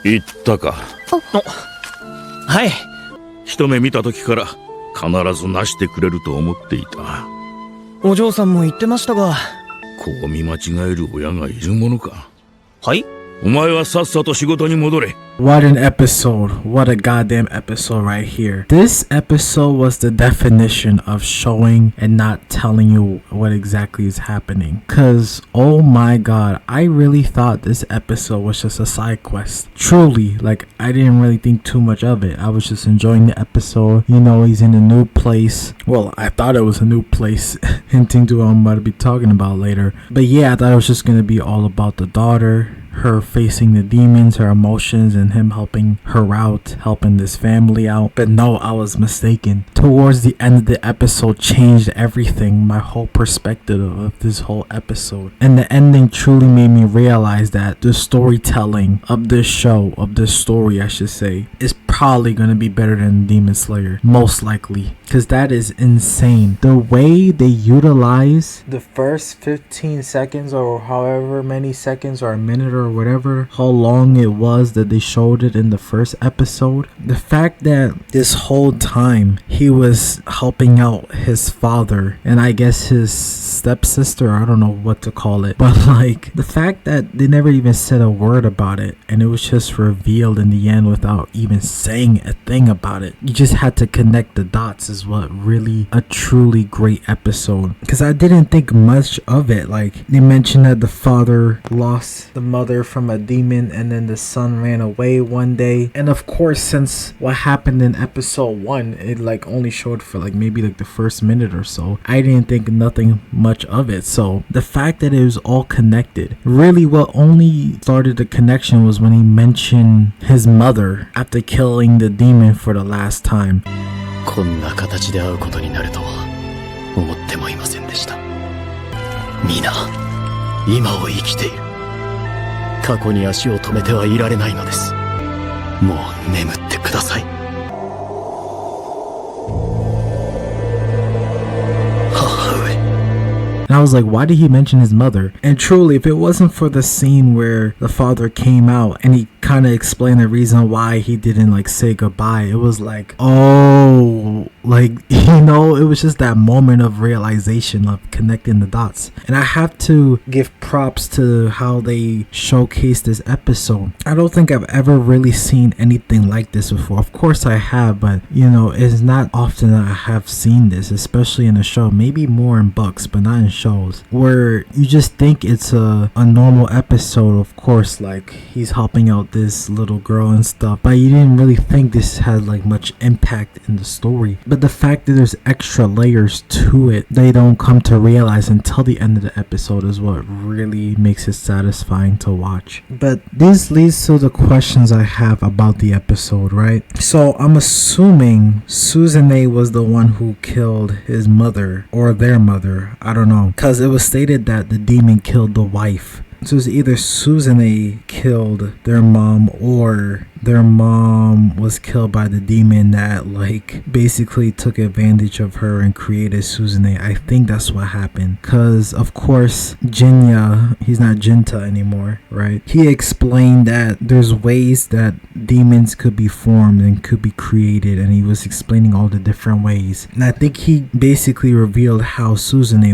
言ったか。はい。一目見た時から必ずなしてくれると思っていた。お嬢さんも言ってましたが。こう見間違える親がいるものか。はい。お前はさっさと仕事に戻れ。 What an episode. What a goddamn episode right here. This episode was the definition of showing and not telling you what exactly is happening. Cause, oh my god, I really thought this episode was just a side quest. Truly, like, I didn't really think too much of it. I was just enjoying the episode. You know, he's in a new place. Well, I thought it was a new place, hinting to what I'm about to be talking about later. But yeah, I thought it was just gonna be all about the daughter, her facing the demons, her emotions, and him helping her out, helping this family out. But no, I was mistaken. Towards the end of the episode changed everything, my whole perspective of this whole episode. And the ending truly made me realize that the storytelling of this show, of this story I should say, is probably going to be better than Demon Slayer. Most likely. Because that is insane. The way they utilize the first 15 seconds or however many seconds or a minute or whatever, how long it was that they showed it in the first episode. The fact that this whole time he was helping out his father and I guess his stepsister, I don't know what to call it. But like the fact that they never even said a word about it and it was just revealed in the end without even saying a thing about it. You just had to connect the dots is what really a truly great episode. Because I didn't think much of it. Like they mentioned that the father lost the mother from a demon and then the son ran away one day. And of course, since what happened in episode 1, it like only showed for like maybe like the first minute or so. I didn't think nothing much of it. So the fact that it was all connected, really what only started the connection was when he mentioned his mother after killing the demon for the last time. こんな形で会うことになるとは思ってもいませんでした。皆、今を生きている。過去に足を止めてはいられないのです。もう眠ってください。母上。And I was like, why did he mention his mother? And truly, if it wasn't for the scene where the father came out and he kind of explained the reason why he didn't like say goodbye, it was like, oh, like, you know, it was just that moment of realization of connecting the dots. And I have to give props to how they showcased this episode. I don't think I've ever really seen anything like this before. Of course I have, but you know, it's not often that I have seen this, especially in a show. Maybe more in books, but not in shows, where you just think it's a normal episode. Of course, like he's helping out this little girl and stuff, but you didn't really think this had like much impact in the story. But the fact that there's extra layers to it they don't come to realize until the end of the episode is what really makes it satisfying to watch. But this leads to the questions I have about the episode, right? So I'm assuming Suzune was the one who killed his mother or their mother, I don't know, because it was stated that the demon killed the wife. So it's either Suzune killed their mom or their mom was killed by the demon that like basically took advantage of her and created Suzune. I think that's what happened, because of course Jinya, he's not Jinta anymore, right? He explained that there's ways that demons could be formed and could be created, and he was explaining all the different ways. And I think he basically revealed how Suzune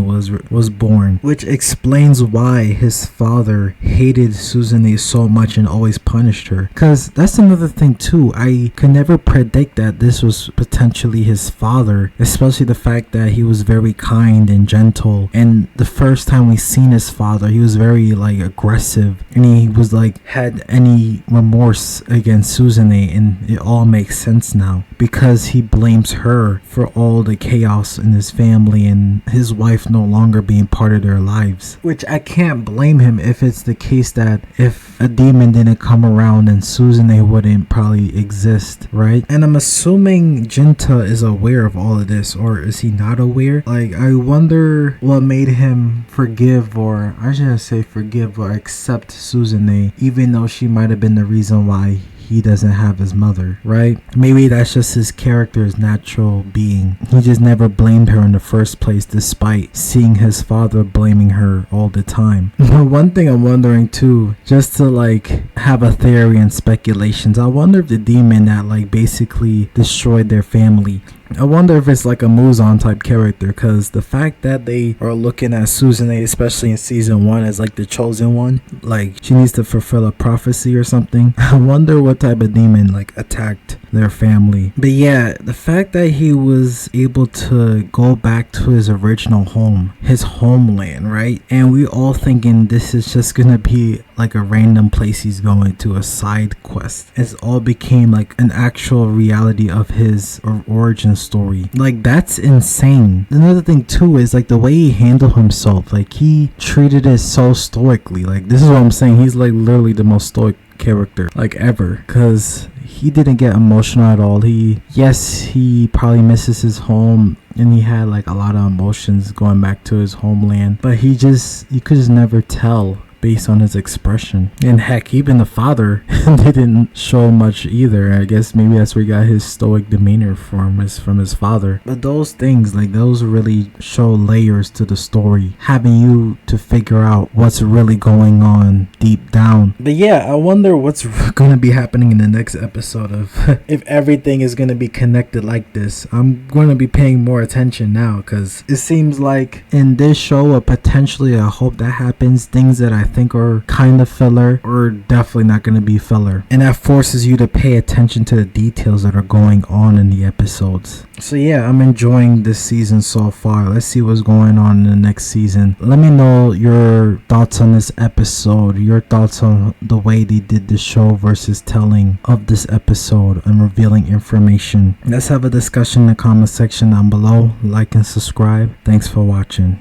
was born, which explains why his father hated Suzune so much and always punished her. Because that's another thing too, I could never predict that this was potentially his father, especially the fact that he was very kind and gentle, and the first time we seen his father he was very like aggressive and he was like had any remorse against Suzune, and it all makes sense now because he blames her for all the chaos in his family and his wife no longer being part of their lives, which I can't blame him if it's the case that if a demon didn't come around and Suzune wouldn't probably exist, right? And I'm assuming Jinta is aware of all of this, or is he not aware? Like, I wonder what made him forgive, or I shouldn't say forgive, or accept Suzune, even though she might have been the reason why he doesn't have his mother, right? Maybe that's just his character's natural being. He just never blamed her in the first place, despite seeing his father blaming her all the time. But one thing I'm wondering too, just to like have a theory and speculations, I wonder if the demon that like basically destroyed their family, I wonder if it's like a Muzan type character, because the fact that they are looking at Suzune, especially in season 1, as like the chosen one, like she needs to fulfill a prophecy or something. I wonder what type of demon like attacked their family. But yeah, the fact that he was able to go back to his original home, his homeland, right? And we all thinking this is just gonna be like a random place he's going to, a side quest. It all became like an actual reality of his origin story. Like, that's insane. Another thing too is like the way he handled himself. Like, he treated it so stoically. Like, this is what I'm saying, he's like literally the most stoic character like ever, because he didn't get emotional at all. He probably misses his home, and he had like a lot of emotions going back to his homeland, but you could just never tell based on his expression. And heck, even the father didn't show much either. I guess maybe that's where he got his stoic demeanor from his father. But those things, like, those really show layers to the story, having you to figure out what's really going on deep down. But yeah, I wonder what's gonna be happening in the next episode of if everything is gonna be connected like this. I'm gonna be paying more attention now, because it seems like in this show, potentially, I hope that happens, things that I think are kind of filler or definitely not going to be filler, and that forces you to pay attention to the details that are going on in the episodes. So yeah, I'm enjoying this season so far. Let's see what's going on in the next season. Let me know your thoughts on this episode, your thoughts on the way they did the show versus telling of this episode and revealing information. Let's have a discussion in the comment section down below. Like and subscribe. Thanks for watching.